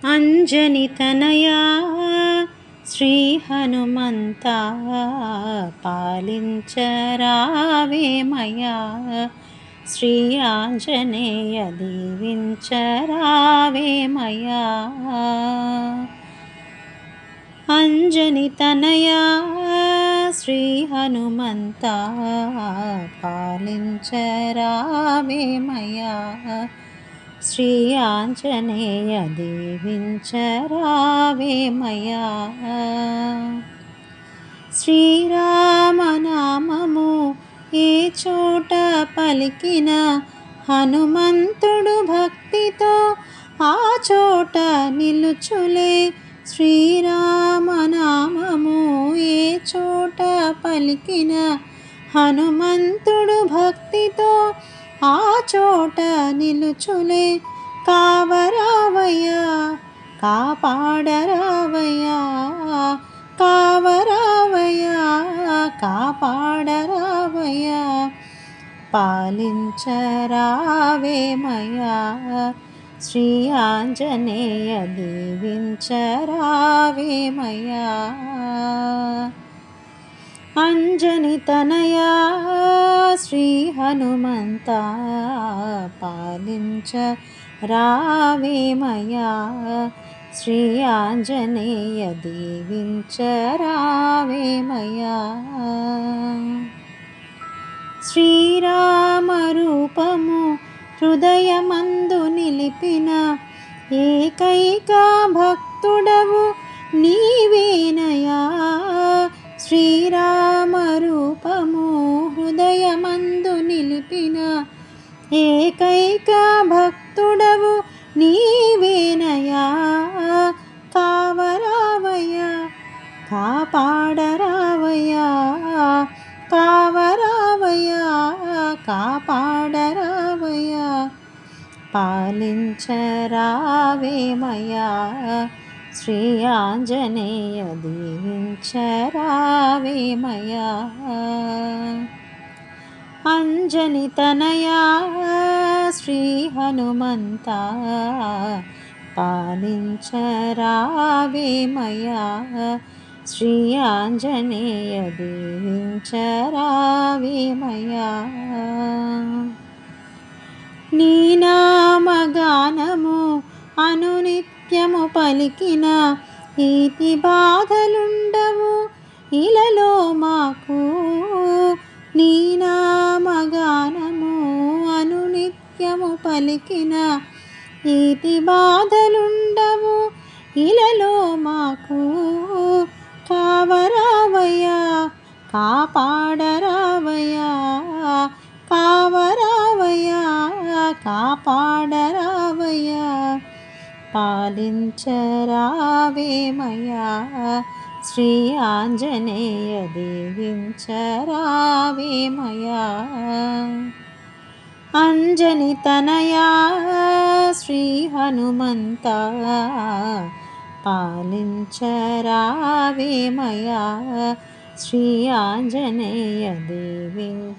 అంజని తనయా శ్రీ హనుమంతా పాలించరావేమయా శ్రీ ఆంజనేయ దీవించరావేమయా అంజని తనయా శ్రీ హనుమంతా పాలించరావేమయా శ్రీ ఆంజనేయ దీవించరావేమయా శ్రీరామనామము ఏ చోట పలికిన హనుమంతుడు భక్తితో ఆ చోట నిలుచులే శ్రీరామనామము ఏ చోట పలికిన హనుమంతుడు భక్తితో ఆ చోట నిలుచులే కావరావయ్యా కాపాడరావయ్యా కావరావయ్యా కాపాడరావయ్యా పాలించరావేమయా శ్రీ ఆంజనేయ దీవించరావేమయా అంజని తనయా శ్రీ హనుమంతా పాలించరావేమయా శ్రీ ఆంజనేయ దీవించరావేమయా శ్రీరామ రూపము హృదయమందు నిలిపిన ఏకైక భక్తుడవు నీవేనయా శ్రీరామ రూపము హృదయమందు నిలిపిన ఏకైక భక్తుడవు నీవేనయా కావరావయ్యా కాపాడరావయ్యా కావరావయ్యా కాపాడరావయ్యా పాలించరావేమయా శ్రీ ఆంజనేయ దీవించరావేమయా అంజని తనయా శ్రీ హనుమంతా పాలించరావేమయా శ్రీ ఆంజనేయ దీవించరావేమయా నీ నామగానము అనునిత్యము పలికిన ఈతి బాధలుండవు ఇలలో మాకు నీ నామగానము అనునిత్యము పలికిన ఈతి బాధలుండవు ఇలలో మాకు కావరావయ్యా కాపాడరావయ్యా కావరావయ్యా కాపాడరావయ్యా పాలించరావేమయా శ్రీ ఆంజనేయ దీవించరావేమయా అంజని తనయా శ్రీ హనుమంతా పాలించరావేమయా శ్రీ ఆంజనేయ దీవించరావేమయా